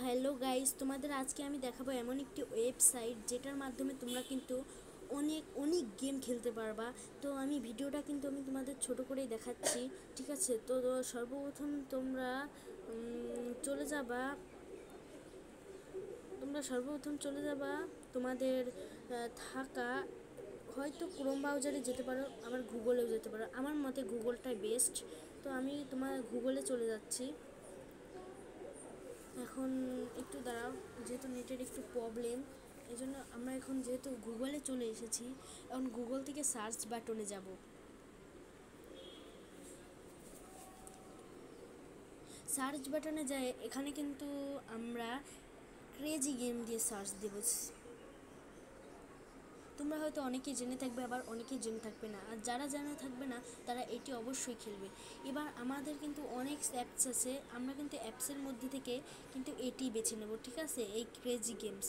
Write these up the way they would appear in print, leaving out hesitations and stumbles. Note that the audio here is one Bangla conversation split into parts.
হ্যালো গাইস, তোমাদের আজকে আমি দেখাবো এমন একটি ওয়েবসাইট যেটার মাধ্যমে তোমরা কিন্তু অনেক অনেক গেম খেলতে পারবা। তো আমি ভিডিওটা কিন্তু আমি তোমাদের ছোট করেই দেখাচ্ছি, ঠিক আছে? তো সর্বপ্রথম চলে যাবা তোমরা সর্বপ্রথম চলে যাবা তোমাদের থাকা, হয়তো ক্রোম ব্রাউজারে যেতে পারো, আবার গুগলেও যেতে পারো। আমার মতে গুগলটাই বেস্ট। তো আমি তোমার গুগলে চলে যাচ্ছি। এখন একটু দাঁড়াও, যেহেতু নেটের একটু প্রবলেম, এই জন্য আমরা এখন যেহেতু গুগলে চলে এসেছি, এখন গুগল থেকে সার্চ বাটনে যাব। সার্চ বাটনে যায়, এখানে কিন্তু আমরা ক্রেজি গেম দিয়ে সার্চ দেব। তোমরা হয়তো অনেকেই জেনে থাকবে, আবার অনেকেই জেনে থাকবে না, আর যারা জানা থাকবে না তারা এটি অবশ্যই খেলবে। এবার আমাদের কিন্তু অনেক অ্যাপস আছে, আমরা কিন্তু অ্যাপসের মধ্যে থেকে কিন্তু এটি বেছে নেব, ঠিক আছে? এই ক্রেজি গেমস।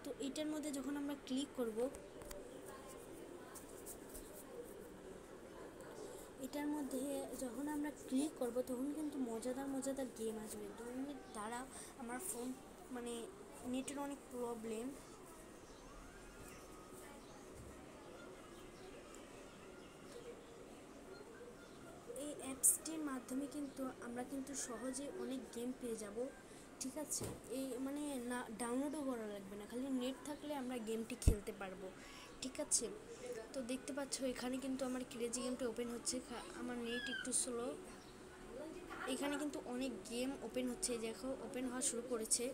তো এটার মধ্যে যখন আমরা ক্লিক করব, এটার মধ্যে যখন আমরা ক্লিক করব তখন কিন্তু মজাদার মজাদার গেম আসবে। 2 মিনিট দ্বারা আমার ফোন মানে নেটের অনেক প্রবলেম। এই অ্যাপসটির মাধ্যমে কিন্তু আমরা কিন্তু সহজে অনেক গেম পেয়ে যাব, ঠিক আছে? এই মানে না, ডাউনলোডও করা লাগবে না, খালি নেট থাকলে আমরা গেমটি খেলতে পারবো, ঠিক আছে? তো দেখতে পাচ্ছ এখানে কিন্তু আমার ক্রেজি গেমটা ওপেন হচ্ছে। আমার নেট একটু স্লো। এখানে কিন্তু অনেক গেম ওপেন হচ্ছে, দেখো ওপেন হওয়া শুরু করেছে।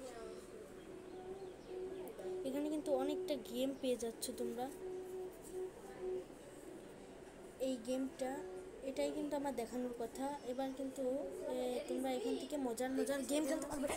এখানে কিন্তু অনেকটা গেম পেয়ে যাচ্ছ তোমরা। এই গেমটা, এটাই কিন্তু আমার দেখানোর কথা। এবার কিন্তু তোমরা এখান থেকে মজার মজার গেম খেলতে পারবে।